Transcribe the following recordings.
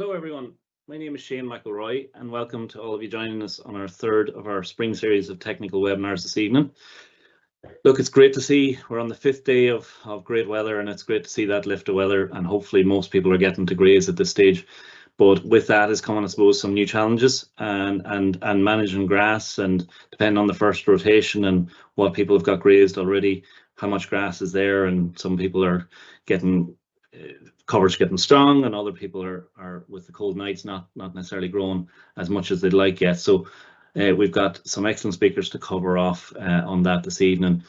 Hello everyone, my name is Shane McElroy and welcome to all of you joining us on our third of our spring series of technical webinars this evening. Look, it's great to see we're on the 5th day of great weather, and it's great to see that lift of weather, and hopefully most people are getting to graze at this stage. But with that is coming, I suppose, some new challenges and managing grass, and depending on the first rotation and what people have got grazed already, how much grass is there, and some people are getting coverage getting strong, and other people are with the cold nights not necessarily growing as much as they'd like yet. So we've got some excellent speakers to cover off on that this evening.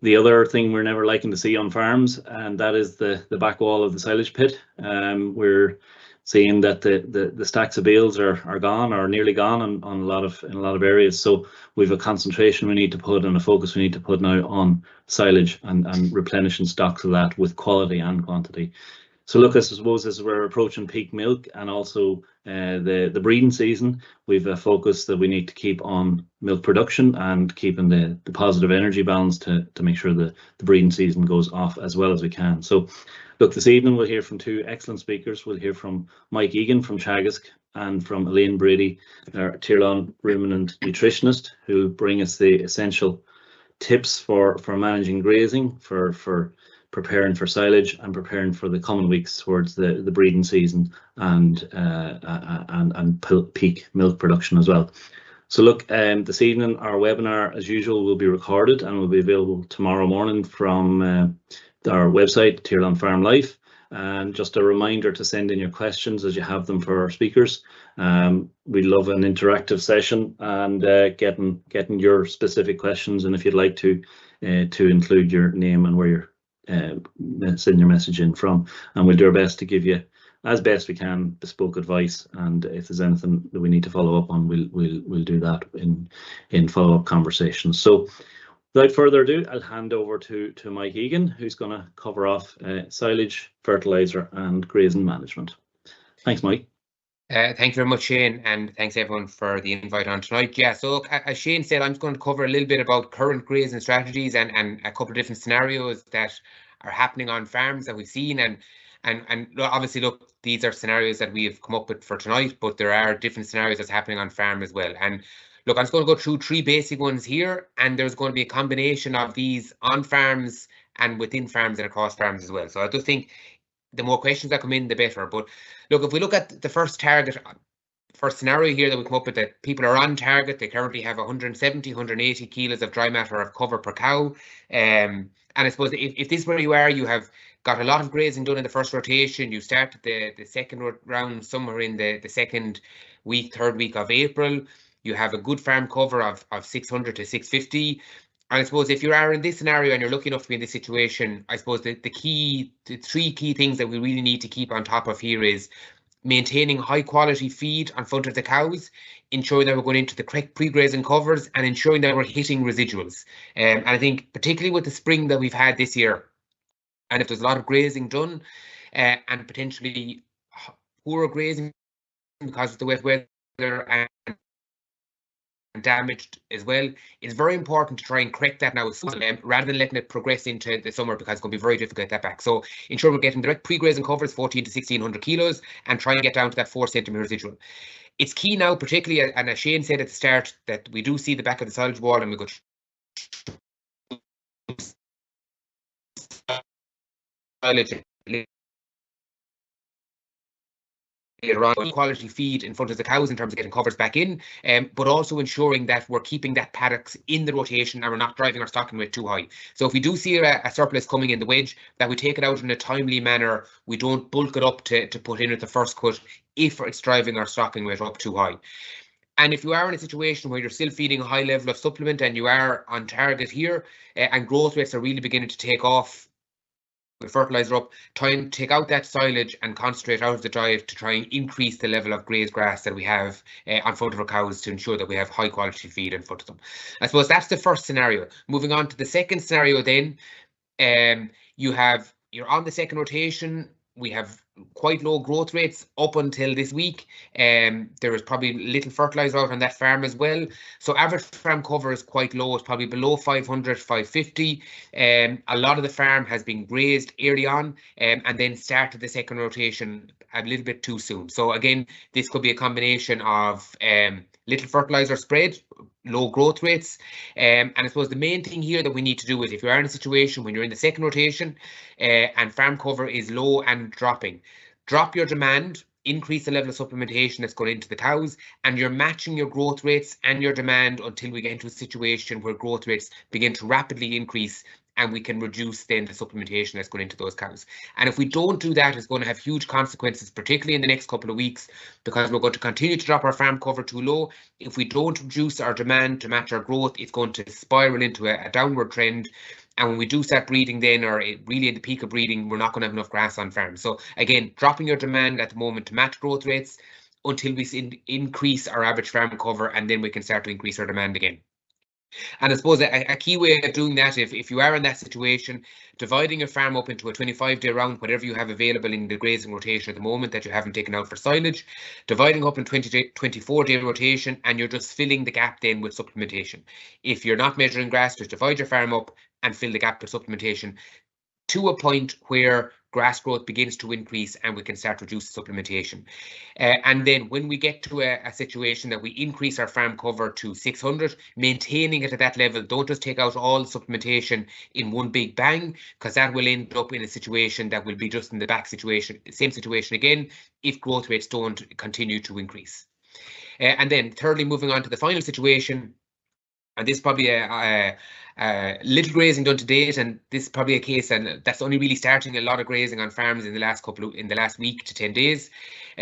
The other thing we're never liking to see on farms, and that is the back wall of the silage pit. We're seeing that the stacks of bales are gone or nearly gone in a lot of areas. So we've a concentration we need to put and a focus we need to put now on silage and replenishing stocks of that with quality and quantity. So look, I suppose as we're approaching peak milk and also the breeding season, we've a focus that we need to keep on milk production and keeping the positive energy balance to make sure the breeding season goes off as well as we can. So look, this evening we'll hear from two excellent speakers. We'll hear from Mike Egan from Teagasc and from Elaine Brady, our Tirlán ruminant nutritionist, who bring us the essential tips for managing grazing, for preparing for silage and preparing for the coming weeks towards the breeding season and peak milk production as well. So look, this evening our webinar as usual will be recorded and will be available tomorrow morning from our website, Tirlán Farm Life. And just a reminder to send in your questions as you have them for our speakers. We love an interactive session and getting your specific questions, and if you'd like to include your name and where you're send your message in from, and we'll do our best to give you as best we can bespoke advice, and if there's anything that we need to follow up on, we'll do that in follow-up conversations. So without further ado, I'll hand over to Mike Egan, who's going to cover off silage, fertiliser and grazing management. Thanks, Mike. Thank you very much, Shane, and thanks everyone for the invite on tonight. Yeah, so as Shane said, I'm going to cover a little bit about current grazing strategies and a couple of different scenarios that are happening on farms that we've seen, and obviously, look, these are scenarios that we have come up with for tonight, but there are different scenarios that's happening on farm as well. And look, I'm just going to go through three basic ones here, and there's going to be a combination of these on farms and within farms and across farms as well. So I do think the more questions that come in, the better. But look, if we look at the first scenario here that we come up with, that people are on target, they currently have 170, 180 kilos of dry matter of cover per cow. And I suppose if this is where you are, you have got a lot of grazing done in the first rotation. You started the second round somewhere in the second week, third week of April. You have a good farm cover of 600 to 650. And I suppose if you are in this scenario and you're lucky enough to be in this situation, I suppose the three key things that we really need to keep on top of here is maintaining high quality feed in front of the cows, ensuring that we're going into the correct pre-grazing covers, and ensuring that we're hitting residuals. And I think particularly with the spring that we've had this year, and if there's a lot of grazing done and potentially poor grazing because of the wet weather and damaged as well, it's very important to try and correct that now rather than letting it progress into the summer, because it's going to be very difficult to get that back. So ensure we're getting direct pre-grazing covers, 14 to 1600 kilos, and try and get down to that 4 centimetre residual. It's key now, particularly, and as Shane said at the start, that we do see the back of the silage wall, and we go silage around quality feed in front of the cows in terms of getting covers back in, but also ensuring that we're keeping that paddocks in the rotation and we're not driving our stocking weight too high. So if we do see a surplus coming in the wedge, that we take it out in a timely manner. We don't bulk it up to put in at the first cut if it's driving our stocking weight up too high. And if you are in a situation where you're still feeding a high level of supplement and you are on target here, and growth rates are really beginning to take off, with fertiliser up, try and take out that silage and concentrate out of the diet to try and increase the level of grazed grass that we have on front of our cows to ensure that we have high quality feed in front of them. I suppose that's the first scenario. Moving on to the second scenario then, you're on the second rotation, we have quite low growth rates up until this week. There is probably little fertiliser out on that farm as well. So average farm cover is quite low. It's probably below 500, 550. A lot of the farm has been grazed early on and then started the second rotation a little bit too soon. So again, this could be a combination of little fertiliser spread, low growth rates. And I suppose the main thing here that we need to do is, if you are in a situation when you're in the second rotation and farm cover is low and dropping, drop your demand, increase the level of supplementation that's going into the cows, and you're matching your growth rates and your demand until we get into a situation where growth rates begin to rapidly increase and we can reduce then the supplementation that's going into those cows. And if we don't do that, it's going to have huge consequences, particularly in the next couple of weeks, because we're going to continue to drop our farm cover too low. If we don't reduce our demand to match our growth, it's going to spiral into a downward trend. And when we do start breeding then, or really at the peak of breeding, we're not going to have enough grass on farm. So again, dropping your demand at the moment to match growth rates until we increase our average farm cover, and then we can start to increase our demand again. And I suppose a key way of doing that, if you are in that situation, dividing your farm up into a 25-day round, whatever you have available in the grazing rotation at the moment that you haven't taken out for silage, dividing up in 24-day rotation, and you're just filling the gap then with supplementation. If you're not measuring grass, just divide your farm up and fill the gap with supplementation to a point where grass growth begins to increase and we can start to reduce supplementation. And then when we get to a situation that we increase our farm cover to 600, maintaining it at that level, don't just take out all the supplementation in one big bang, because that will end up in a situation that will be just in the back situation, same situation again, if growth rates don't continue to increase. And then thirdly, moving on to the final situation, and this is probably a little grazing done to date, and this is probably a case, and that's only really starting a lot of grazing on farms in the last week to 10 days.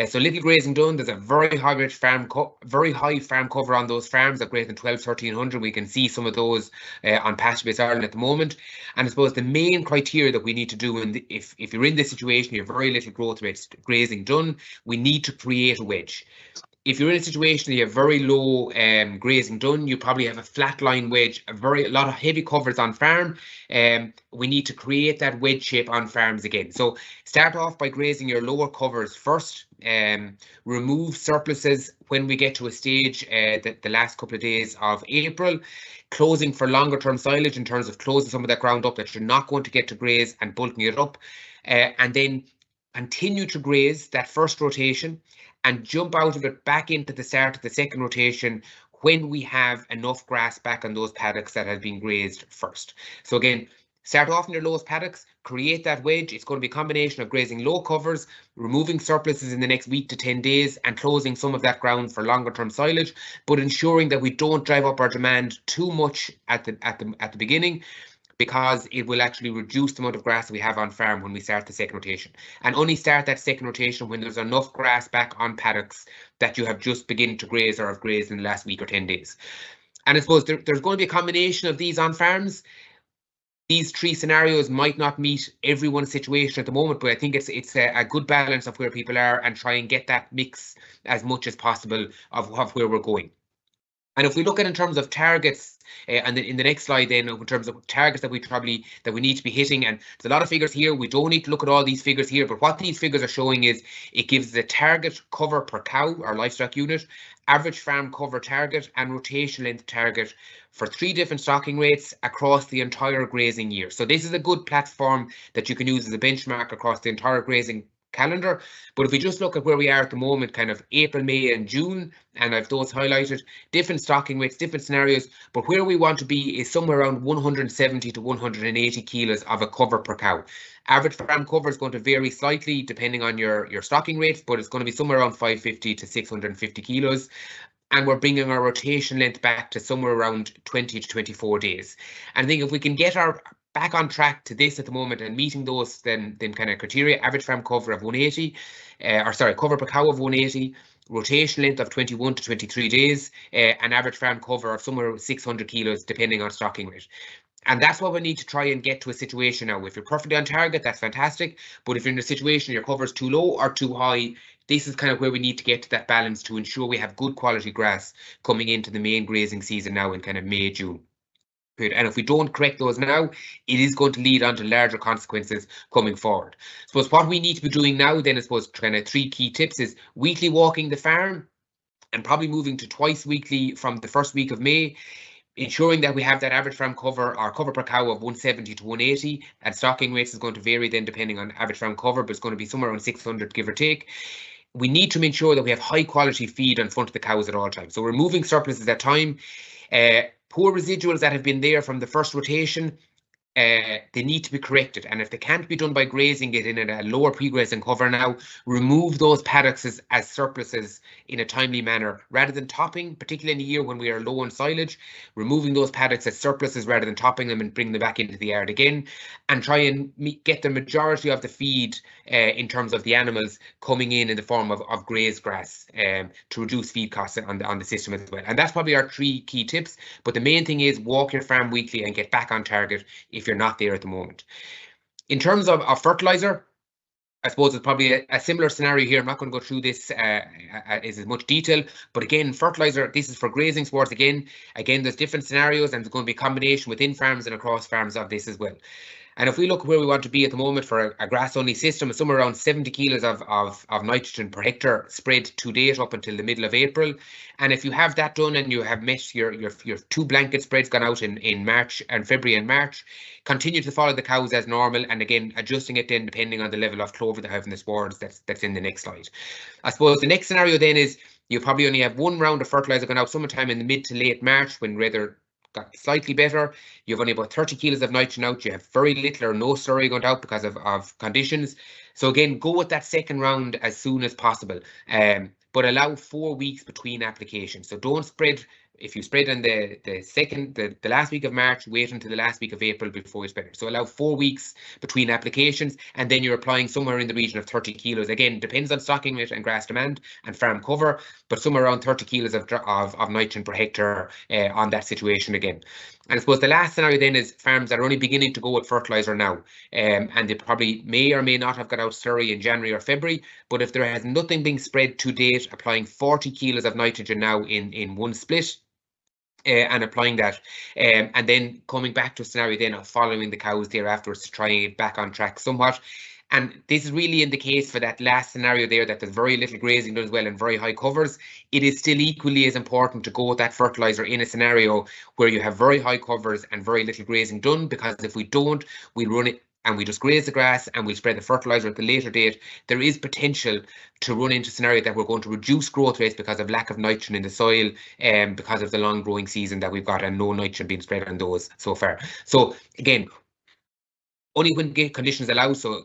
So little grazing done. There's a very high farm cover on those farms at greater than 1200-1300. We can see some of those on pasture-based Ireland at the moment. And I suppose the main criteria that we need to do, if you're in this situation, you have very little growth rates grazing done, we need to create a wedge. If you're in a situation that you have very low grazing done, you probably have a flat line wedge, a lot of heavy covers on farm. We need to create that wedge shape on farms again. So start off by grazing your lower covers first. Remove surpluses when we get to a stage the last couple of days of April. Closing for longer term silage in terms of closing some of that ground up that you're not going to get to graze and bulking it up. And then continue to graze that first rotation and jump out of it back into the start of the second rotation when we have enough grass back on those paddocks that have been grazed first. So again, start off in your lowest paddocks, create that wedge. It's going to be a combination of grazing low covers, removing surpluses in the next week to 10 days, and closing some of that ground for longer term silage, but ensuring that we don't drive up our demand too much at the beginning, because it will actually reduce the amount of grass we have on farm when we start the second rotation. And only start that second rotation when there's enough grass back on paddocks that you have just begun to graze or have grazed in the last week or 10 days. And I suppose there's going to be a combination of these on farms. These three scenarios might not meet everyone's situation at the moment, but I think it's a good balance of where people are and try and get that mix as much as possible of where we're going. And if we look at in terms of targets, and then in the next slide, then in terms of targets that we need to be hitting, and there's a lot of figures here. We don't need to look at all these figures here, but what these figures are showing is it gives the target cover per cow or livestock unit, average farm cover target, and rotation length target for 3 different stocking rates across the entire grazing year. So this is a good platform that you can use as a benchmark across the entire grazing calendar. But if we just look at where we are at the moment, kind of April, May and June, and I've those highlighted, different stocking rates, different scenarios, but where we want to be is somewhere around 170 to 180 kilos of a cover per cow. Average farm cover is going to vary slightly depending on your stocking rates, but it's going to be somewhere around 550 to 650 kilos. And we're bringing our rotation length back to somewhere around 20 to 24 days. And I think if we can get our back on track to this at the moment and meeting those then kind of criteria, average farm cover of 180, cover per cow of 180, rotation length of 21 to 23 days, and average farm cover of somewhere 600 kilos depending on stocking rate. And that's what we need to try and get to a situation now. If you're perfectly on target, that's fantastic. But if you're in a situation your cover is too low or too high, this is kind of where we need to get to that balance to ensure we have good quality grass coming into the main grazing season now in kind of May, June. period. And if we don't correct those now, it is going to lead on to larger consequences coming forward. I suppose what we need to be doing now then, I suppose, kind of 3 key tips is weekly walking the farm, and probably moving to twice weekly from the first week of May, ensuring that we have that average farm cover or cover per cow of 170 to 180, and stocking rates is going to vary then depending on average farm cover, but it's going to be somewhere around 600 give or take. We need to ensure that we have high quality feed in front of the cows at all times. So removing surpluses at time, poor residuals that have been there from the first rotation, they need to be corrected, and if they can't be done by grazing it in a lower pre-grazing cover now, remove those paddocks as surpluses in a timely manner rather than topping, particularly in a year when we are low on silage. Removing those paddocks as surpluses rather than topping them and bring them back into the yard again, and try and get the majority of the feed in terms of the animals coming in the form of grazed grass to reduce feed costs on the system as well. And that's probably our 3 key tips, but the main thing is walk your farm weekly and get back on target if you're not there at the moment. In terms of fertiliser, I suppose it's probably a similar scenario here. I'm not going to go through this as much detail, but again, fertiliser, this is for grazing sports. Again, there's different scenarios, and there's going to be a combination within farms and across farms of this as well. And if we look where we want to be at the moment for a grass-only system, it's somewhere around 70 kilos of nitrogen per hectare spread to date up until the middle of April. And if you have that done and you have met your 2 blanket spreads gone out in March and February and March, continue to follow the cows as normal, and again adjusting it then depending on the level of clover they have in the swards that's in the next slide. I suppose the next scenario then is you probably only have 1 round of fertiliser going out sometime in the mid to late March when weather got slightly better. You've only about 30 kilos of nitrogen out. You have very little or no slurry going out because of conditions. So again, go with that second round as soon as possible, but allow 4 weeks between applications. So don't spread. If you spread on the last week of March, wait until the last week of April before you spread it. So allow 4 weeks between applications, and then you're applying somewhere in the region of 30 kilos. Again, depends on stocking rate and grass demand and farm cover, but somewhere around 30 kilos of nitrogen per hectare on that situation again. And I suppose the last scenario then is farms that are only beginning to go with fertiliser now, and they probably may or may not have got out slurry in January or February, but if there has nothing being spread to date, applying 40 kilos of nitrogen now in 1 split, and applying that, and then coming back to a scenario then of following the cows there afterwards to try and get back on track somewhat. And this is really in the case for that last scenario there, that there's very little grazing done as well and very high covers. It is still equally as important to go with that fertiliser in a scenario where you have very high covers and very little grazing done, because if we don't, we'll run it and we just graze the grass and we'll spread the fertiliser at the later date. There is potential to run into a scenario that we're going to reduce growth rates because of lack of nitrogen in the soil, because of the long growing season that we've got and no nitrogen being spread on those so far. So again, only when conditions allow. So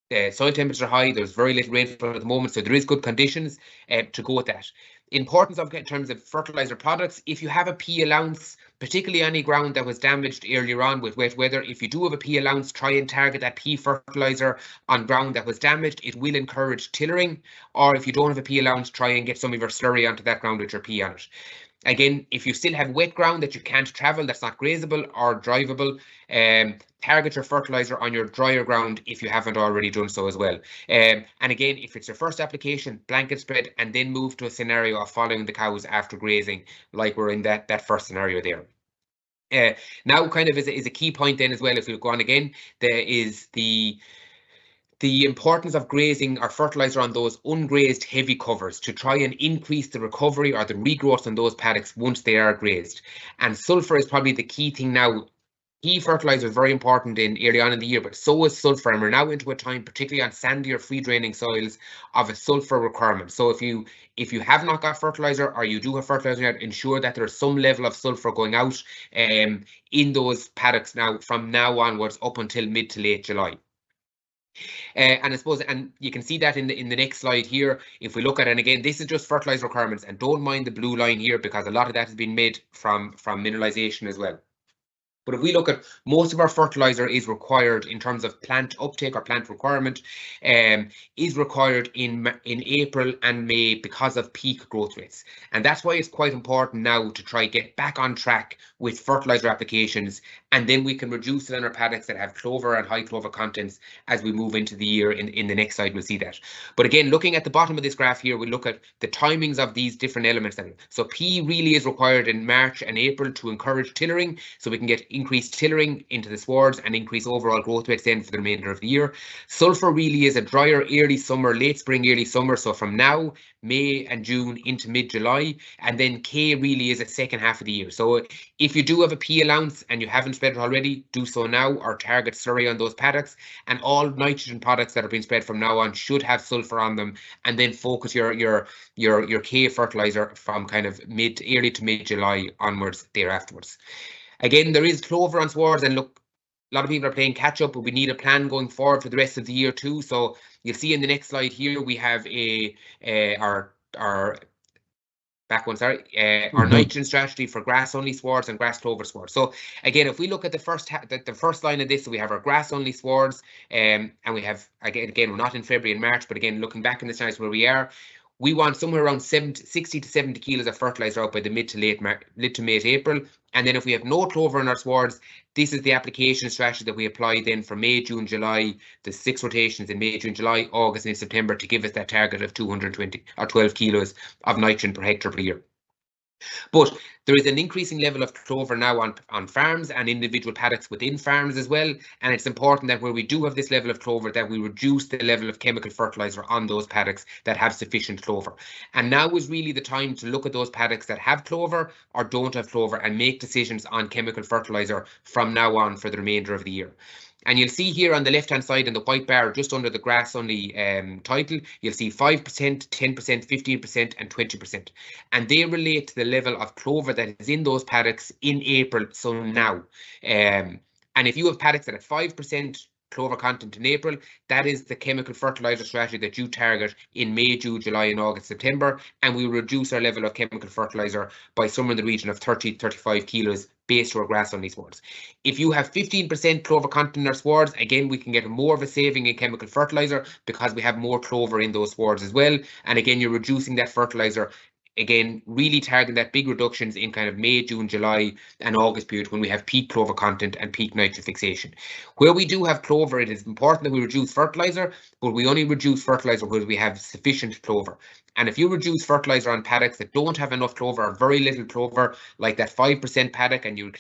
soil temperatures are high, there's very little rainfall at the moment, so there is good conditions to go with that. Importance of in terms of fertiliser products, if you have a P allowance, particularly any ground that was damaged earlier on with wet weather, if you do have a P allowance, try and target that P fertiliser on ground that was damaged. It will encourage tillering, or if you don't have a P allowance, try and get some of your slurry onto that ground with your P on it. Again, if you still have wet ground that you can't travel, that's not grazable or drivable, target your fertiliser on your drier ground if you haven't already done so as well. And again, if it's your first application, blanket spread, and then move to a scenario of following the cows after grazing, like we're in that first scenario there. Now, kind of is a key point then as well, if we go on again, there is the importance of grazing or fertiliser on those ungrazed heavy covers to try and increase the recovery or the regrowth on those paddocks once they are grazed. And sulphur is probably the key thing now. Key fertiliser is very important early on in the year, but so is sulphur, and we're now into a time, particularly on sandy or free draining soils, of a sulphur requirement. So if you have not got fertiliser, or you do have fertiliser, ensure that there's some level of sulphur going out in those paddocks now from now onwards up until mid to late July. And I suppose, and you can see that in the next slide here, if we look at it, and again, this is just fertiliser requirements, and don't mind the blue line here because a lot of that has been made from mineralization as well. But if we look at most of our fertiliser is required in terms of plant uptake or plant requirement, is required in April and May because of peak growth rates. And that's why it's quite important now to try get back on track with fertiliser applications, and then we can reduce it in our paddocks that have clover and high clover contents as we move into the year. In the next slide, we'll see that. But again, looking at the bottom of this graph here, we look at the timings of these different elements. So P really is required in March and April to encourage tillering, so we can get increased tillering into the swards and increase overall growth rates then for the remainder of the year. Sulfur really is a drier early summer, late spring, early summer. So from now, May and June into mid-July, and then K really is a second half of the year. So if you do have a P allowance and you haven't spread it already, do so now, or target slurry on those paddocks. And all nitrogen products that are being spread from now on should have sulfur on them, and then focus your K fertilizer from kind of early to mid-July onwards thereafterwards. Again, there is clover on swards, and look, a lot of people are playing catch up, but we need a plan going forward for the rest of the year too. So you'll see in the next slide here, we have our nitrogen strategy for grass only swards and grass clover swards. So again, if we look at the first line of this, so we have our grass only swards, and we have again we're not in February and March, but again looking back in the slides where we are, we want somewhere around 60 to 70 kilos of fertilizer out by the mid to late April. And then if we have no clover in our swards, this is the application strategy that we apply then for May, June, July, the 6 rotations in May, June, July, August and September to give us that target of 220 or 12 kilos of nitrogen per hectare per year. But there is an increasing level of clover now on farms and individual paddocks within farms as well. And it's important that where we do have this level of clover, that we reduce the level of chemical fertilizer on those paddocks that have sufficient clover. And now is really the time to look at those paddocks that have clover or don't have clover and make decisions on chemical fertilizer from now on for the remainder of the year. And you'll see here on the left-hand side in the white bar, just under the grass only title, you'll see 5%, 10%, 15% and 20%. And they relate to the level of clover that is in those paddocks in April, so now. And if you have paddocks that have 5% clover content in April, that is the chemical fertilizer strategy that you target in May, June, July and August, September. And we reduce our level of chemical fertilizer by somewhere in the region of 30-35 kilos based to our grass only swards. If you have 15% clover content in our swards, again, we can get more of a saving in chemical fertilizer because we have more clover in those swards as well. And again, you're reducing that fertilizer, again, really targeting that big reductions in kind of May, June, July and August period when we have peak clover content and peak nitrogen fixation. Where we do have clover, it is important that we reduce fertilizer, but we only reduce fertilizer where we have sufficient clover. And if you reduce fertilizer on paddocks that don't have enough clover or very little clover, like that 5% paddock, and you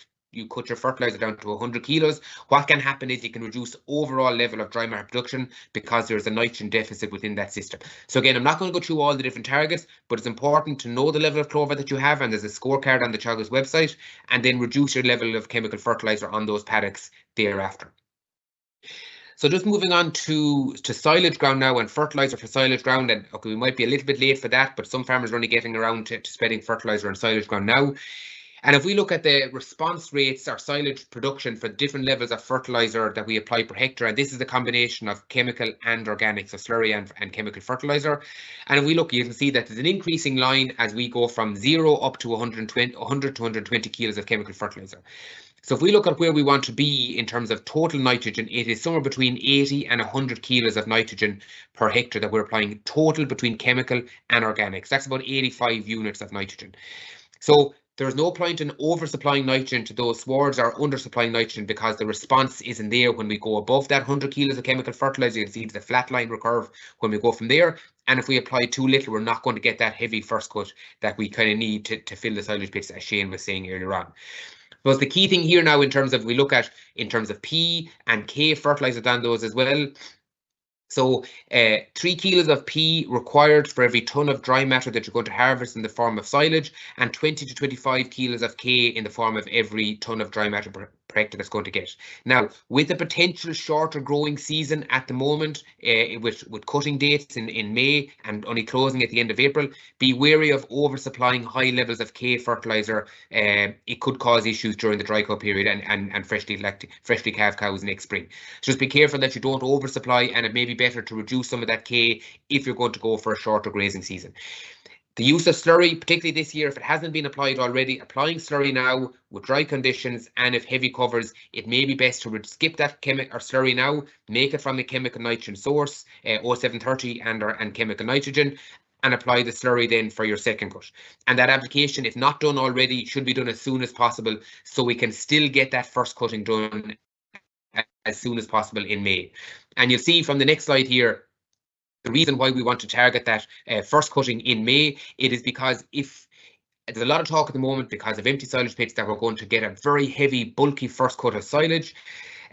cut your fertilizer down to 100 kilos, what can happen is you can reduce overall level of dry matter production because there's a nitrogen deficit within that system. So again, I'm not going to go through all the different targets, but it's important to know the level of clover that you have, and there's a scorecard on the Teagasc website, and then reduce your level of chemical fertilizer on those paddocks thereafter. So just moving on to silage ground now and fertilizer for silage ground. And okay, we might be a little bit late for that, but some farmers are only getting around to spreading fertilizer on silage ground now. And if we look at the response rates or silage production for different levels of fertilizer that we apply per hectare, and this is a combination of chemical and organic, so slurry and chemical fertilizer. And if we look, you can see that there's an increasing line as we go from 0 up to 100 to 120 kilos of chemical fertilizer. So if we look at where we want to be in terms of total nitrogen, it is somewhere between 80 and 100 kilos of nitrogen per hectare that we're applying total between chemical and organics. That's about 85 units of nitrogen. So there's no point in oversupplying nitrogen to those swards or undersupplying nitrogen because the response isn't there when we go above that 100 kilos of chemical fertilizer. You can see it's a flat line recurve when we go from there. And if we apply too little, we're not going to get that heavy first cut that we kind of need to fill the silage pits, as Shane was saying earlier on. But the key thing here now in terms of, we look at in terms of P and K fertilizer on those as well. So 3 kilos of P required for every ton of dry matter that you're going to harvest in the form of silage, and 20 to 25 kilos of K in the form of every ton of dry matter per hectare that's going to get. Now, with a potential shorter growing season at the moment, with cutting dates in May and only closing at the end of April, be wary of oversupplying high levels of K fertilizer. It could cause issues during the dry cow period and freshly calved cows next spring. So just be careful that you don't oversupply, and it may be better to reduce some of that K if you're going to go for a shorter grazing season. The use of slurry, particularly this year, if it hasn't been applied already, applying slurry now with dry conditions and if heavy covers, it may be best to skip that chemical or slurry now, make it from a chemical nitrogen source, 0730 and chemical nitrogen, and apply the slurry then for your second cut. And that application, if not done already, should be done as soon as possible so we can still get that first cutting done as soon as possible in May. And you'll see from the next slide here, the reason why we want to target that first cutting in May, it is because if there's a lot of talk at the moment because of empty silage pits that we're going to get a very heavy, bulky first cut of silage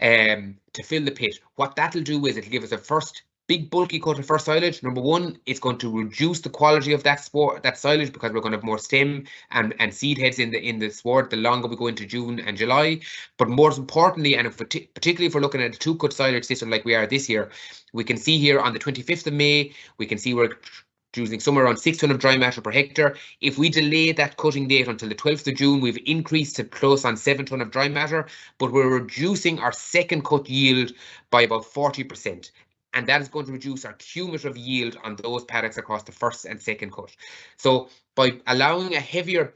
to fill the pit. What that'll do is it'll give us a first big bulky cut of first silage. Number one, it's going to reduce the quality of that silage because we're going to have more stem and seed heads in the sward the longer we go into June and July. But more importantly, and particularly if we're looking at a 2-cut silage system like we are this year, we can see here on the 25th of May, we can see we're using somewhere around 6 ton of dry matter per hectare. If we delay that cutting date until the 12th of June, we've increased to close on 7 ton of dry matter, but we're reducing our second cut yield by about 40%. And that is going to reduce our cumulative yield on those paddocks across the first and second cut. So by allowing a heavier,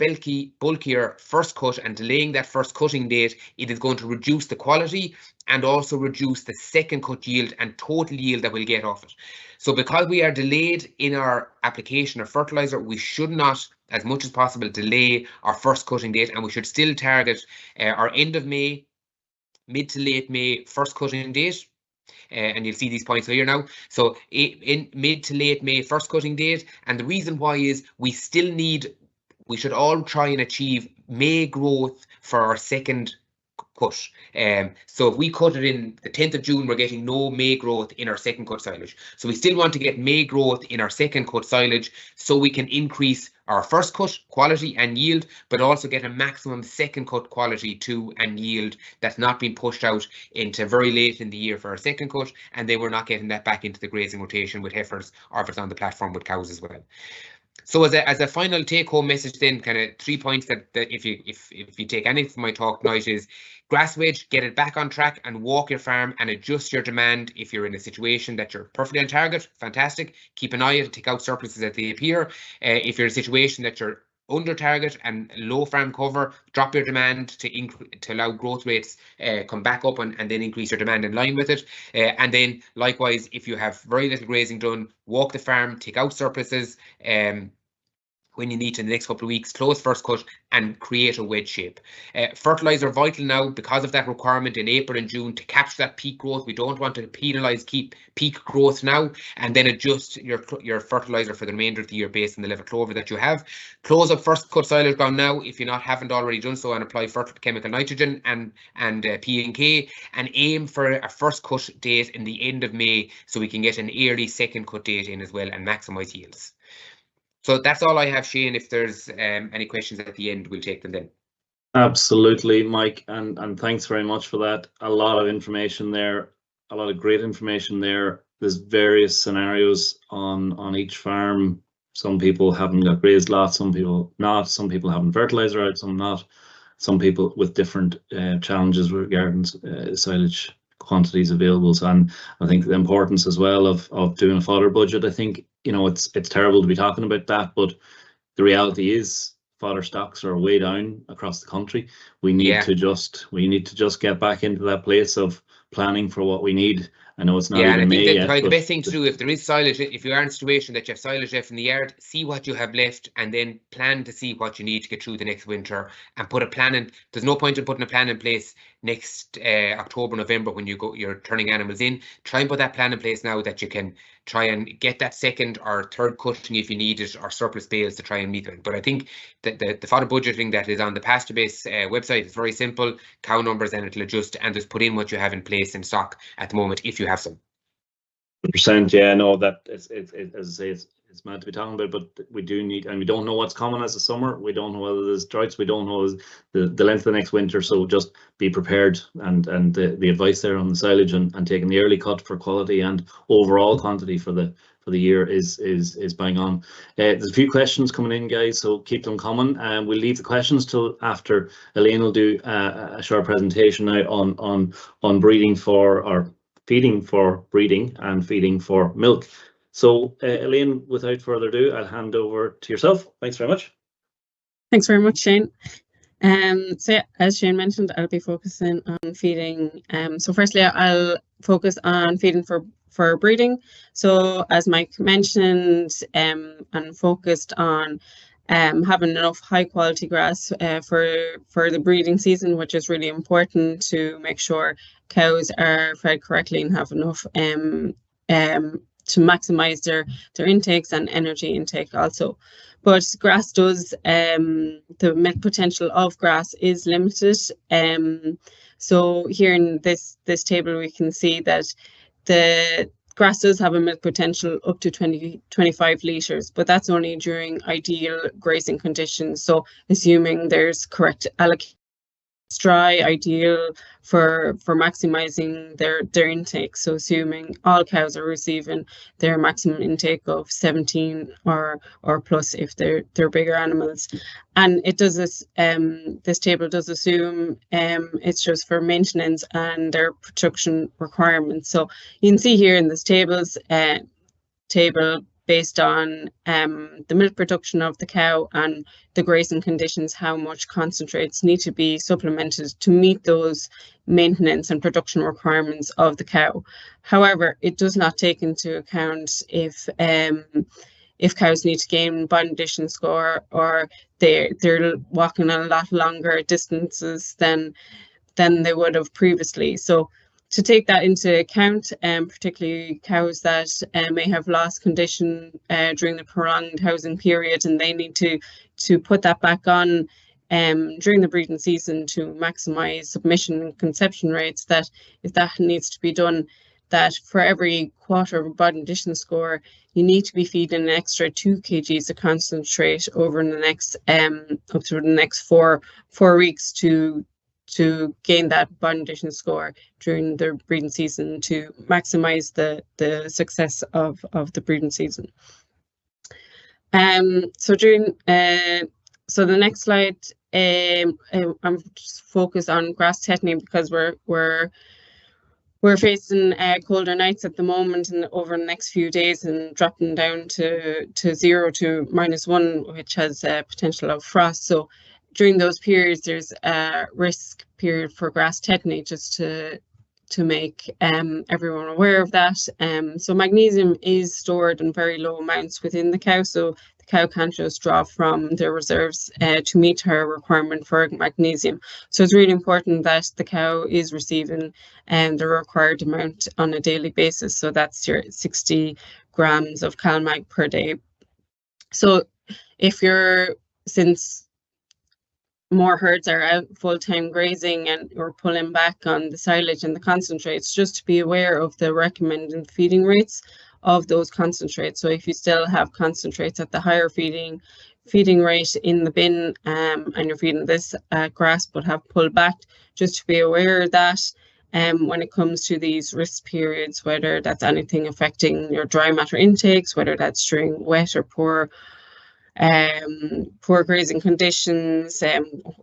bulkier first cut and delaying that first cutting date, it is going to reduce the quality and also reduce the second cut yield and total yield that we'll get off it. So because we are delayed in our application of fertiliser, we should not, as much as possible, delay our first cutting date, and we should still target our end of May, mid to late May first cutting date. And you'll see these points here now. So in mid to late May first cutting date, and the reason why is we should all try and achieve May growth for our second cut. So if we cut it in the 10th of June, we're getting no May growth in our second cut silage. So we still want to get May growth in our second cut silage so we can increase our first cut quality and yield, but also get a maximum second cut quality too and yield that's not been pushed out into very late in the year for our second cut, and then we're not getting that back into the grazing rotation with heifers or if it's on the platform with cows as well. So as a final take-home message, then kind of 3 points that if you take anything from my talk tonight is grass wedge, get it back on track and walk your farm and adjust your demand. If you're in a situation that you're perfectly on target, fantastic. Keep an eye out, take out surpluses as they appear. If you're in a situation that you're under target and low farm cover, drop your demand to allow growth rates come back up and then increase your demand in line with it. And then likewise, if you have very little grazing done, walk the farm, take out surpluses when you need to in the next couple of weeks, close first cut and create a wedge shape. Fertiliser vital now because of that requirement in April and June to capture that peak growth. We don't want to penalise peak growth now and then adjust your fertiliser for the remainder of the year based on the level of clover that you have. Close up first cut silage ground now if you haven't already done so and apply chemical nitrogen and P and K, and aim for a first cut date in the end of May so we can get an early second cut date in as well and maximise yields. So that's all I have, Shane. If there's any questions at the end, we'll take them then. Absolutely, Mike, and thanks very much for that. A lot of information there, a lot of great information there. There's various scenarios on each farm. Some people haven't got grazed lots, some people not. Some people haven't fertiliser out, some not. Some people with different challenges regarding silage quantities available. So, and I think the importance as well of doing a fodder budget. I think, you know, it's terrible to be talking about that, but the reality is fodder stocks are way down across the country. We need to just get back into that place of planning for what we need. I know it's not even May yet. The best thing to do, if there is silage, if you are in a situation that you have silage left in the yard, see what you have left and then plan to see what you need to get through the next winter and put a plan in. There's no point in putting a plan in place next October, November when you're turning animals in. Try and put that plan in place now that you can try and get that second or third cutting if you need it, or surplus bales to try and meet it. But I think that the fodder budgeting that is on the pasture base website is very simple. Cow numbers, and it'll adjust and just put in what you have in place in stock at the moment if you have some. 100%, yeah, no, that as I say, it's mad to be talking about, but we do need, and we don't know what's coming as a summer. We don't know whether there's droughts. We don't know the length of the next winter. So just be prepared, and the advice there on the silage and taking the early cut for quality and overall quantity for the year is bang on. There's a few questions coming in, guys, so keep them coming. We'll leave the questions till after Elaine will do a short presentation now on breeding for, or feeding for breeding and feeding for milk. So Elaine, without further ado, I'll hand over to yourself. Thanks very much. Thanks very much, Shane. So yeah, as Shane mentioned, I'll be focusing on feeding. So firstly, I'll focus on feeding for breeding. So as Mike mentioned, and focused on having enough high quality grass for the breeding season, which is really important to make sure cows are fed correctly and have enough to maximize their intakes and energy intake also. But grass does, the milk potential of grass is limited. So here in this table, we can see that the grass does have a milk potential up to 25 litres, but that's only during ideal grazing conditions. So assuming there's correct allocation, dry, ideal for maximizing their intake. So assuming all cows are receiving their maximum intake of 17 or plus if they're bigger animals. And it does this table does assume it's just for maintenance and their production requirements. So you can see here in this table based on the milk production of the cow and the grazing conditions, how much concentrates need to be supplemented to meet those maintenance and production requirements of the cow. However, it does not take into account if cows need to gain body condition score or they're walking a lot longer distances than they would have previously. So to take that into account, particularly cows that may have lost condition during the prolonged housing period, and they need to put that back on during the breeding season to maximise submission and conception rates, that if that needs to be done, that for every quarter of a body condition score, you need to be feeding an extra 2 kgs of concentrate over the next up to the next four weeks to gain that body condition score during the breeding season to maximize the success of the breeding season. So the next slide, I'm just focused on grass tetany because we're facing colder nights at the moment and over the next few days, and dropping down to 0 to -1, which has potential of frost. So during those periods, there's a risk period for grass tetany, just to make everyone aware of that. So magnesium is stored in very low amounts within the cow, so the cow can't just draw from their reserves to meet her requirement for magnesium. So it's really important that the cow is receiving the required amount on a daily basis. So that's your 60 grams of CalMag per day. So since more herds are out full-time grazing and you're pulling back on the silage and the concentrates, just to be aware of the recommended feeding rates of those concentrates. So if you still have concentrates at the higher feeding rate in the bin and you're feeding this grass but have pulled back, just to be aware of that when it comes to these risk periods, whether that's anything affecting your dry matter intakes, whether that's during wet or poor grazing conditions,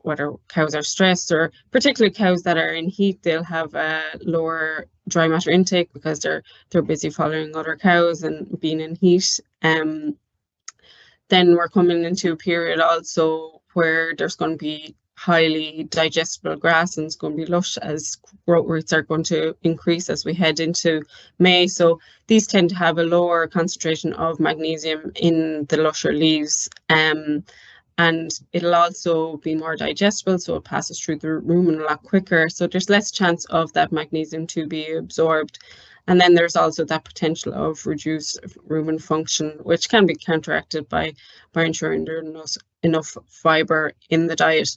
whether cows are stressed, or particularly cows that are in heat, they'll have a lower dry matter intake because they're busy following other cows and being in heat. Then we're coming into a period also where there's going to be highly digestible grass and it's going to be lush as growth rates are going to increase as we head into May. So these tend to have a lower concentration of magnesium in the lusher leaves, and it'll also be more digestible, so it passes through the rumen a lot quicker, so there's less chance of that magnesium to be absorbed. And then there's also that potential of reduced rumen function, which can be counteracted by ensuring there's enough fibre in the diet.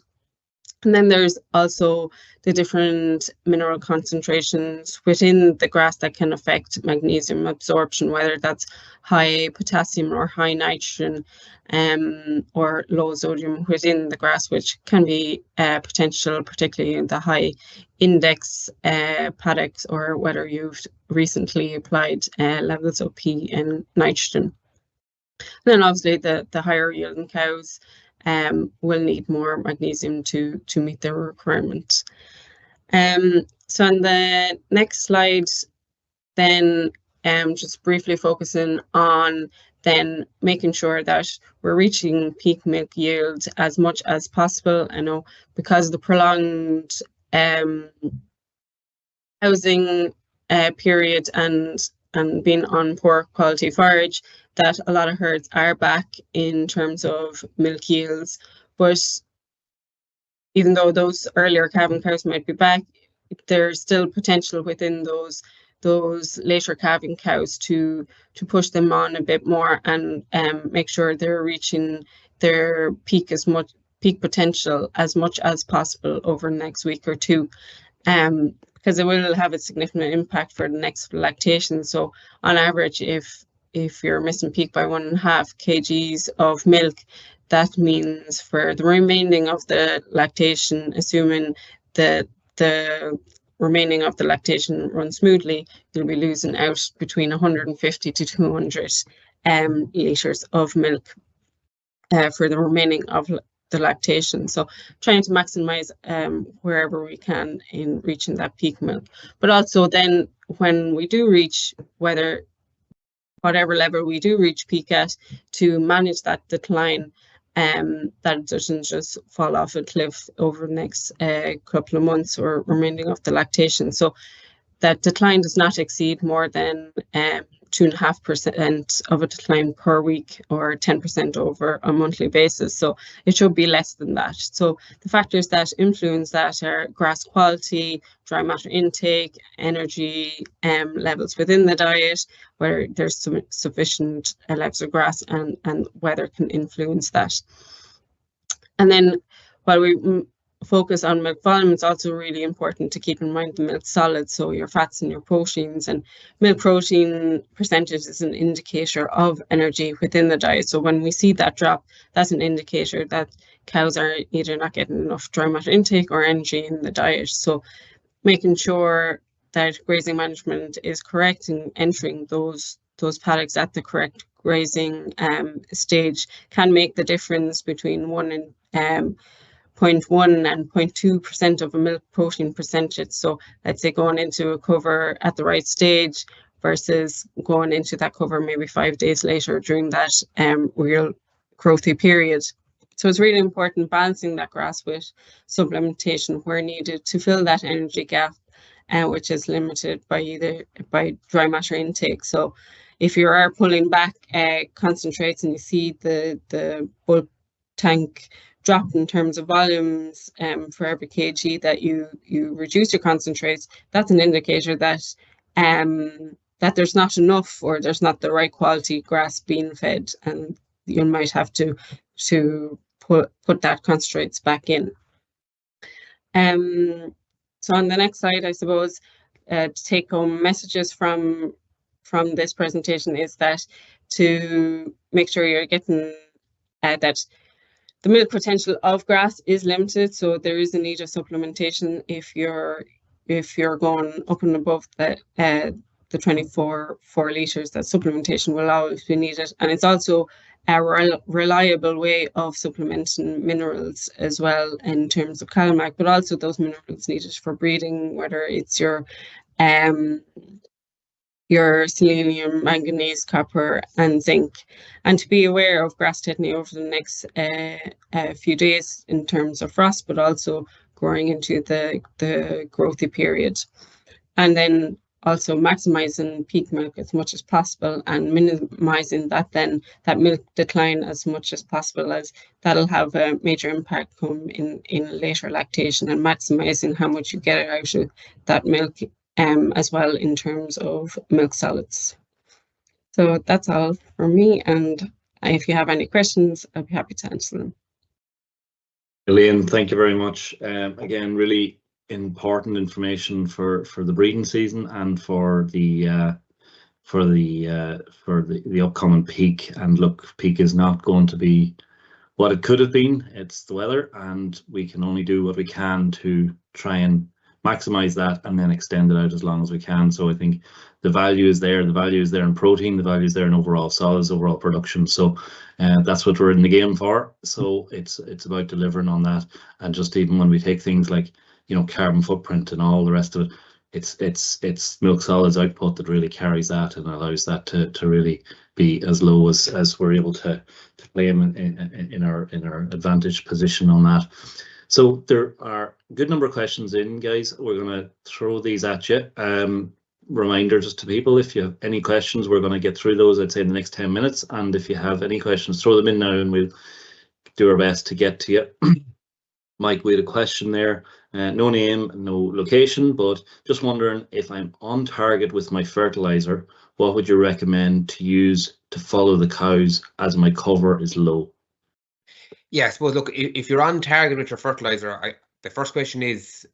And then there's also the different mineral concentrations within the grass that can affect magnesium absorption, whether that's high potassium or high nitrogen or low sodium within the grass, which can be potential, particularly in the high index paddocks or whether you've recently applied levels of P and nitrogen. And then obviously the higher yielding cows will need more magnesium to meet their requirement. So on the next slide, then just briefly focusing on then making sure that we're reaching peak milk yield as much as possible. I know because of the prolonged housing period and being on poor quality forage, that a lot of herds are back in terms of milk yields. But even though those earlier calving cows might be back, there's still potential within those later calving cows to push them on a bit more and make sure they're reaching their peak potential as much as possible over the next week or two, because it will have a significant impact for the next lactation. So on average, if you're missing peak by 1.5 kgs of milk, that means for the remaining of the lactation, assuming that the remaining of the lactation runs smoothly, you'll be losing out between 150 to 200 litres of milk for the remaining of the lactation. So trying to maximize wherever we can in reaching that peak milk. But also then when we do reach whatever level we do reach peak at, to manage that decline, that it doesn't just fall off a cliff over the next couple of months or remaining of the lactation. So that decline does not exceed more than 2.5% of a decline per week, or 10% over a monthly basis. So it should be less than that. So the factors that influence that are grass quality, dry matter intake, energy levels within the diet, whether there's sufficient levels of grass, and weather can influence that. And then while we focus on milk volume, it's also really important to keep in mind the milk solids, so your fats and your proteins. And milk protein percentage is an indicator of energy within the diet. So when we see that drop, that's an indicator that cows are either not getting enough dry matter intake or energy in the diet. So making sure that grazing management is correct and entering those paddocks at the correct grazing stage can make the difference between 1 and 0.1 and 0.2% of a milk protein percentage. So let's say going into a cover at the right stage versus going into that cover maybe 5 days later during that real growthy period. So it's really important balancing that grass with supplementation where needed to fill that energy gap, which is limited by dry matter intake. So if you are pulling back concentrates and you see the bulk tank drop in terms of volumes for every kg that you reduce your concentrates, that's an indicator that that there's not enough, or there's not the right quality grass being fed, and you might have to put that concentrates back in. So on the next slide, I suppose, to take home messages from this presentation is that to make sure you're getting that the milk potential of grass is limited, so there is a need of supplementation if you're going up and above the 24 litres. That supplementation will always be needed, and it's also a reliable way of supplementing minerals as well in terms of CalMac, but also those minerals needed for breeding, whether it's your selenium, manganese, copper, and zinc. And to be aware of grass tetany over the next few days in terms of frost, but also growing into the growthy period. And then also maximising peak milk as much as possible and minimising that milk decline as much as possible, as that'll have a major impact come in later lactation, and maximising how much you get out of that milk as well in terms of milk solids. So that's all from me, and if you have any questions, I'd be happy to answer them. Elaine, thank you very much. Again, really important information for the breeding season and for the upcoming peak. And look, peak is not going to be what it could have been. It's the weather, and we can only do what we can to try and maximize that and then extend it out as long as we can. So I think the value is there. The value is there in protein. The value is there in overall solids, overall production. So that's what we're in the game for. So it's about delivering on that. And just even when we take things like, you know, carbon footprint and all the rest of it, it's milk solids output that really carries that and allows that to really be as low as we're able to claim in our advantage position on that. So there are a good number of questions in, guys. We're going to throw these at you. Reminders to people, if you have any questions, we're going to get through those, I'd say, in the next 10 minutes. And if you have any questions, throw them in now and we'll do our best to get to you. Mike, we had a question there. No name, no location, but just wondering, if I'm on target with my fertilizer, what would you recommend to use to follow the cows as my cover is low? Yeah, I suppose, look, if you're on target with your fertilizer, the first question is,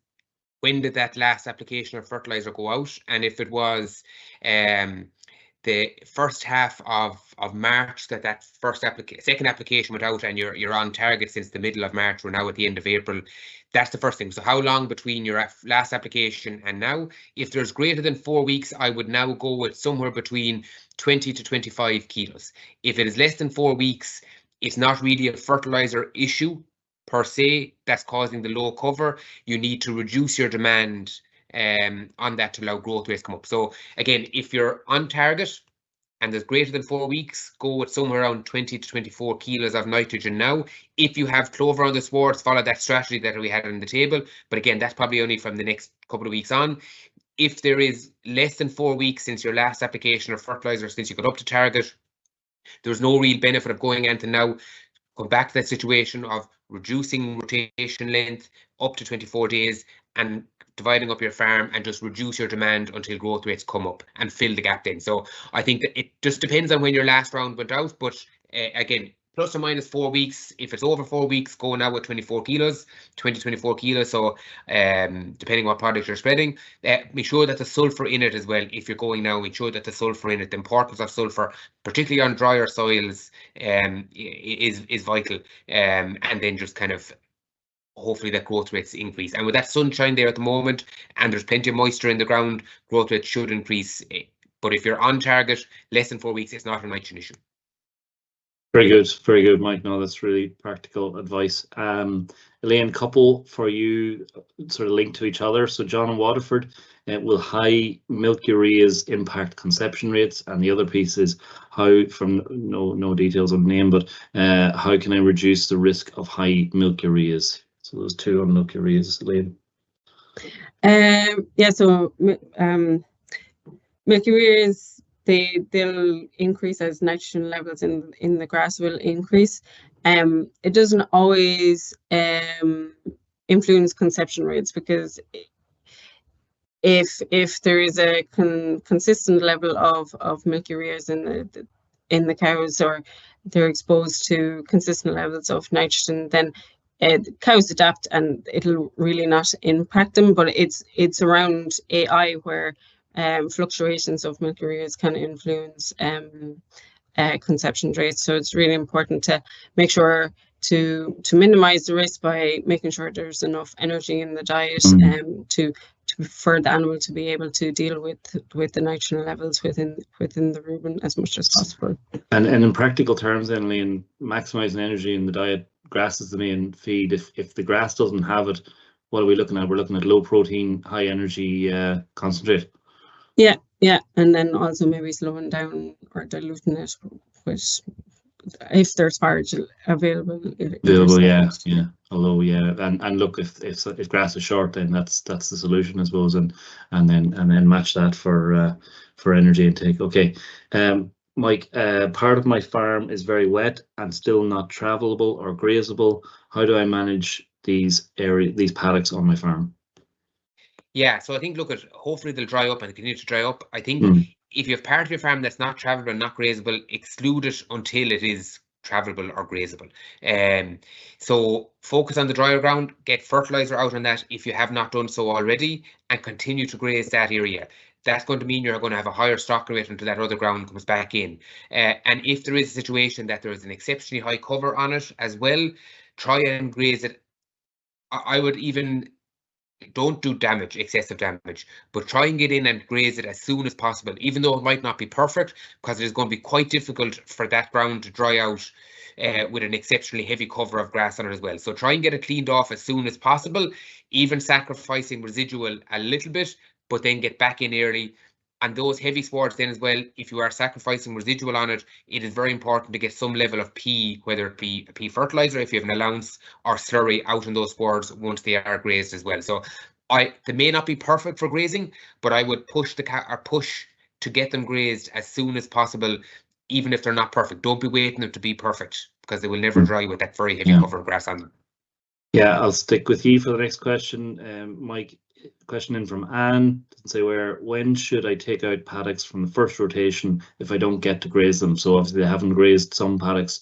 when did that last application of fertilizer go out? And if it was the first half of March that second application went out, and you're on target since the middle of March, we're now at the end of April, that's the first thing. So how long between your last application and now? If there's greater than 4 weeks, I would now go with somewhere between 20 to 25 kilos. If it is less than 4 weeks, it's not really a fertilizer issue per se that's causing the low cover. You need to reduce your demand on that to allow growth rates come up. So again, if you're on target and there's greater than 4 weeks, go with somewhere around 20 to 24 kilos of nitrogen now. If you have clover on the swards, follow that strategy that we had on the table. But again, that's probably only from the next couple of weeks on. If there is less than 4 weeks since your last application of fertilizer, since you got up to target, there's no real benefit of going into now. Come back to that situation of reducing rotation length up to 24 days and dividing up your farm and just reduce your demand until growth rates come up and fill the gap then. So I think that it just depends on when your last round went out, but again, plus or minus 4 weeks. If it's over 4 weeks, go now with 24 kilos, 20, 24 kilos. So depending what product you're spreading, make sure that the sulfur in it as well. If you're going now, make sure that the sulfur in it, the importance of sulfur, particularly on drier soils, is vital. And then just kind of hopefully that growth rates increase. And with that sunshine there at the moment, and there's plenty of moisture in the ground, growth rates should increase. But if you're on target, less than 4 weeks, it's not a nitrogen issue. Very good, Mike. No, that's really practical advice. Elaine, couple for you, sort of linked to each other. So John and Waterford, will high milk ureas impact conception rates? And the other piece is how, from no details on the name, but how can I reduce the risk of high milk ureas? So those two on milk ureas, Elaine. Yeah, so milk ureas, they'll increase as nitrogen levels in the grass will increase. It doesn't always influence conception rates, because if there is a consistent level of milk ureas in the cows, or they're exposed to consistent levels of nitrogen, then cows adapt and it'll really not impact them. But it's around AI where fluctuations of milk ureas can influence conception rates. So it's really important to make sure to minimize the risk by making sure there's enough energy in the diet for the animal to be able to deal with the nitrogen levels within the rumen as much as possible. And in practical terms, then, Elaine, maximizing energy in the diet, grass is the main feed. If the grass doesn't have it, what are we looking at? We're looking at low protein, high energy concentrate. Yeah, and then also maybe slowing down or diluting it with, if there's forage available. Although, and look, if grass is short, then that's the solution, I suppose, and then match that for energy intake. Okay, Mike, part of my farm is very wet and still not travelable or grazable. How do I manage these paddocks on my farm? Yeah, so I think, look, hopefully they'll dry up and continue to dry up. I think if you have part of your farm that's not travelable and not grazable, exclude it until it is travelable or grazable. So focus on the drier ground, get fertilizer out on that if you have not done so already, and continue to graze that area. That's going to mean you're going to have a higher stock rate until that other ground comes back in. And if there is a situation that there is an exceptionally high cover on it as well, try and graze it. I would even don't do excessive damage, but try and get in and graze it as soon as possible, even though it might not be perfect, because it is going to be quite difficult for that ground to dry out with an exceptionally heavy cover of grass on it as well. So try and get it cleaned off as soon as possible, even sacrificing residual a little bit, but then get back in early. And those heavy swards then as well, if you are sacrificing residual on it, it is very important to get some level of P, whether it be a P fertiliser, if you have an allowance, or slurry out in those swards once they are grazed as well. So they may not be perfect for grazing, but I would push to get them grazed as soon as possible, even if they're not perfect. Don't be waiting them to be perfect, because they will never dry with that very heavy cover of grass on them. Yeah, I'll stick with you for the next question. Mike, question in from Anne, doesn't say where. When should I take out paddocks from the first rotation if I don't get to graze them? So obviously they haven't grazed some paddocks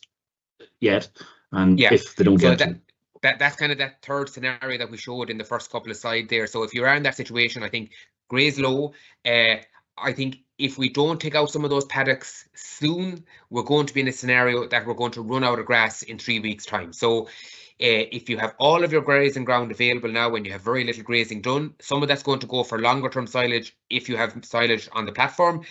yet, and if they don't get to. That's kind of that third scenario that we showed in the first couple of slides there. So if you're in that situation, I think graze low. I think if we don't take out some of those paddocks soon, we're going to be in a scenario that we're going to run out of grass in 3 weeks' time. So if you have all of your grazing ground available now and you have very little grazing done, some of that's going to go for longer term silage if you have silage on the platform.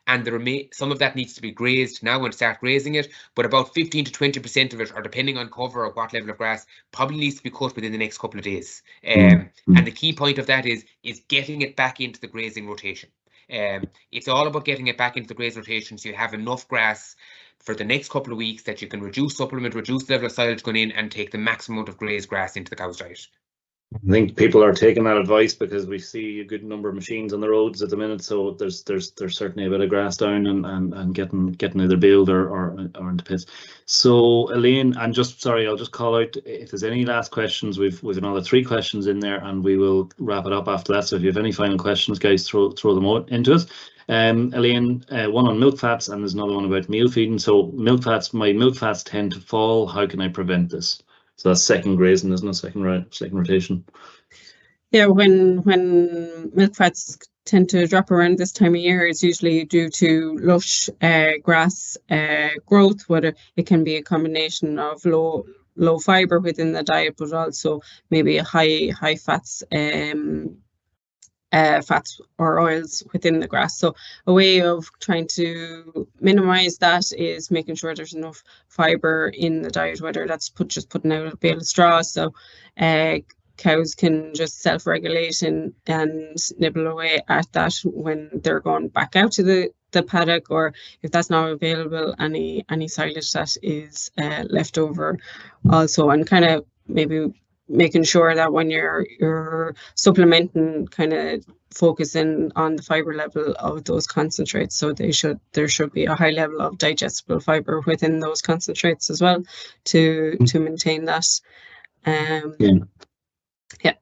And some of that needs to be grazed now and start grazing it, but about 15 to 20% of it, or depending on cover or what level of grass, probably needs to be cut within the next couple of days. And the key point of that is getting it back into the grazing rotation. It's all about getting it back into the grazing rotation so you have enough grass for the next couple of weeks that you can reduce the level of silage going in, and take the maximum amount of grazed grass into the cow's diet. I think people are taking that advice because we see a good number of machines on the roads at the minute, so there's certainly a bit of grass down and getting either baled or into pits. So Elaine, I'll just call out if there's any last questions. We've another 3 questions in there, and we will wrap it up after that. So if you have any final questions, guys, throw them out into us. Elaine, one on milk fats, and there's another one about meal feeding. So milk fats, my milk fats tend to fall. How can I prevent this? So that's second grazing, isn't it? Second rotation. Yeah, when milk fats tend to drop around this time of year, it's usually due to lush grass growth, whether it can be a combination of low fiber within the diet, but also maybe a high fats fats or oils within the grass. So a way of trying to minimize that is making sure there's enough fiber in the diet, whether that's just putting out a bale of straw, so cows can just self-regulate and nibble away at that when they're going back out to the paddock, or if that's not available, any silage that is left over also. And kind of maybe making sure that when you're supplementing, kind of focusing on the fiber level of those concentrates. So there should be a high level of digestible fiber within those concentrates as well to maintain that. Yeah.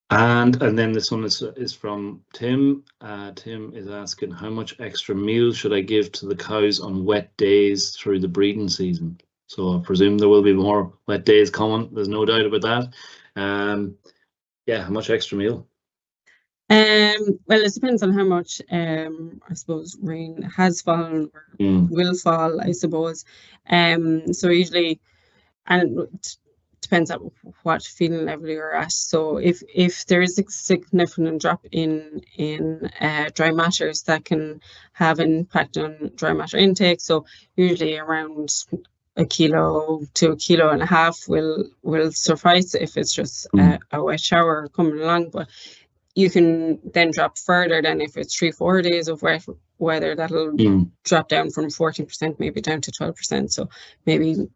And then this one is from Tim. Tim is asking, how much extra meal should I give to the cows on wet days through the breeding season? So I presume there will be more wet days coming. There's no doubt about that. Yeah, how much extra meal? Well, it depends on how much, I suppose, rain has fallen or will fall, I suppose. So usually, and it depends on what feeding level you're at. So if there is a significant drop in dry matters, that can have an impact on dry matter intake. So usually around 1 kilo to 1.5 kilos will suffice if it's just a wet shower coming along. But you can then drop further. Then if it's 3-4 days of wet weather, that'll drop down from 14% maybe down to 12%. So maybe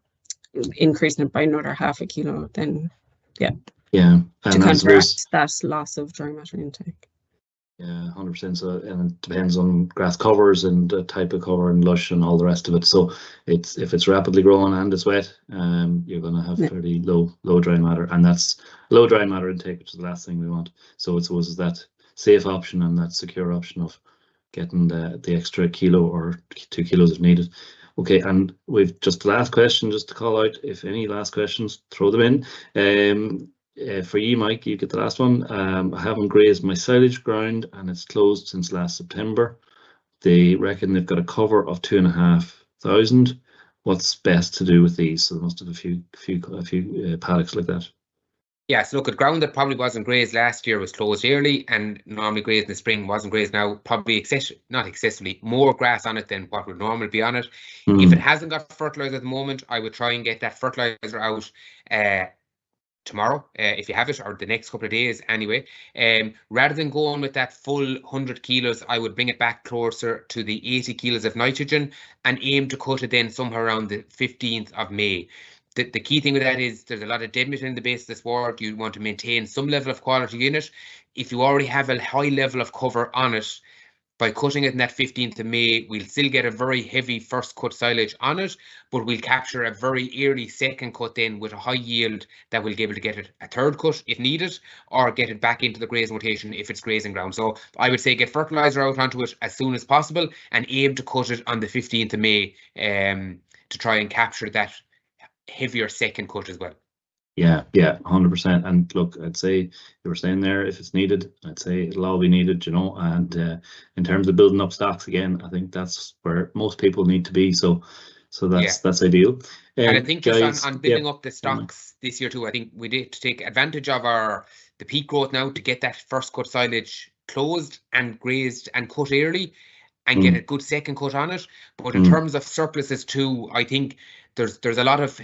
increasing it by another 0.5 kilo. Then yeah, and to counteract that loss of dry matter intake. Yeah, 100%. So, and it depends on grass covers and the type of cover and lush and all the rest of it. So if it's rapidly growing and it's wet, you're going to have fairly low dry matter, and that's low dry matter intake, which is the last thing we want. So it's that safe option and that secure option of getting the extra kilo or 2 kilos if needed. Okay, and we've just the last question, just to call out, if any last questions, throw them in. For you, Mike, you get the last one. I haven't grazed my silage ground and it's closed since last September. They reckon they've got a cover of 2,500. What's best to do with these? So they must have a few paddocks like that. Yeah, so look, at ground that probably wasn't grazed last year was closed early, and normally grazed in the spring wasn't grazed now. Probably not excessively more grass on it than what would normally be on it. If it hasn't got fertilizer at the moment, I would try and get that fertilizer out tomorrow, if you have it, or the next couple of days anyway. Rather than going with that full 100 kilos, I would bring it back closer to the 80 kilos of nitrogen and aim to cut it then somewhere around the 15th of May. The key thing with that is there's a lot of dead matter in the base of this sward. You want to maintain some level of quality in it. If you already have a high level of cover on it, by cutting it in that 15th of May, we'll still get a very heavy first cut silage on it, but we'll capture a very early second cut then with a high yield that will be able to get it a third cut if needed, or get it back into the grazing rotation if it's grazing ground. So I would say get fertiliser out onto it as soon as possible and aim to cut it on the 15th of May to try and capture that heavier second cut as well. Yeah, 100%. And look, I'd say you were saying there, if it's needed, I'd say it'll all be needed, you know. And in terms of building up stocks again, I think that's where most people need to be. So that's ideal. And I think just on building up the stocks this year too, I think we need to take advantage of the peak growth now to get that first cut silage closed and grazed and cut early, and get a good second cut on it. But in terms of surpluses too, I think there's a lot of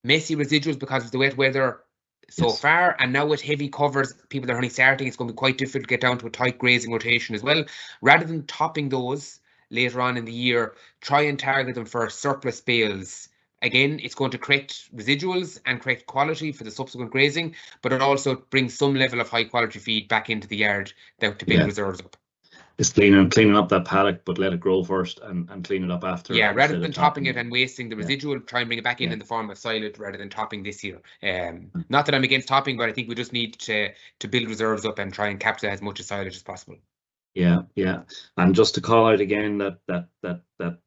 messy residuals because of the wet weather so far, and now with heavy covers, people that are only starting, it's going to be quite difficult to get down to a tight grazing rotation as well. Rather than topping those later on in the year, try and target them for surplus bales. Again, it's going to correct residuals and correct quality for the subsequent grazing, but it also brings some level of high quality feed back into the yard to build reserves up. It's cleaning up that paddock, but let it grow first and clean it up after. Yeah, rather than topping it and wasting the residual, try and bring it back in the form of silage rather than topping this year. Not that I'm against topping, but I think we just need to build reserves up and try and capture as much as silage as possible. Yeah. And just to call out again that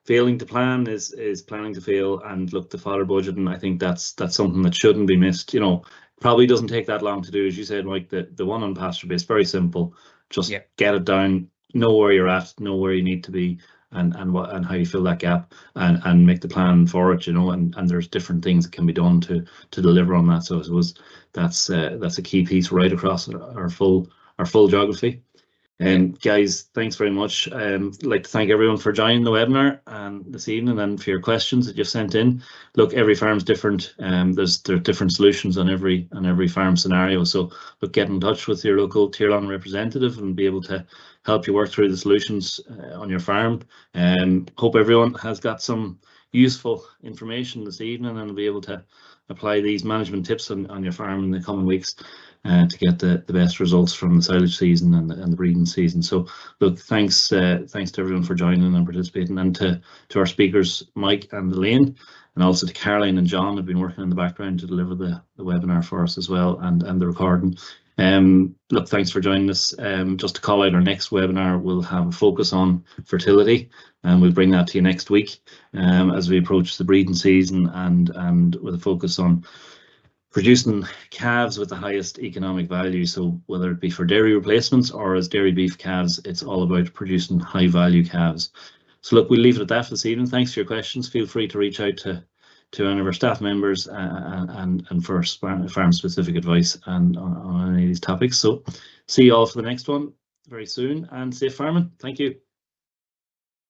failing to plan is planning to fail. And look, the fodder budget, and I think that's something that shouldn't be missed. You know, probably doesn't take that long to do, as you said, Mike. The one on pasture base, very simple. Just get it down, know where you're at, know where you need to be, and how you fill that gap, and make the plan for it, you know. And there's different things that can be done to deliver on that. So I suppose that's a key piece right across our full geography. Guys, thanks very much. I'd like to thank everyone for joining the webinar this evening and for your questions that you've sent in. Look, every farm's different. There's different solutions on every farm scenario. So look, get in touch with your local Tirlán representative and be able to help you work through the solutions on your farm. Hope everyone has got some useful information this evening and will be able to apply these management tips on your farm in the coming weeks to get the best results from the silage season and the breeding season. So look, thanks to everyone for joining and participating, and to our speakers Mike and Elaine, and also to Caroline and John, who've been working in the background to deliver the webinar for us as well, and the recording. Look, thanks for joining us. Just to call out, our next webinar will have a focus on fertility, and we'll bring that to you next week as we approach the breeding season, and with a focus on producing calves with the highest economic value. So whether it be for dairy replacements or as dairy beef calves, it's all about producing high value calves. So look, we'll leave it at that for this evening. Thanks for your questions. Feel free to reach out to any of our staff members and for farm specific advice on any of these topics. So see you all for the next one very soon, and safe farming. Thank you.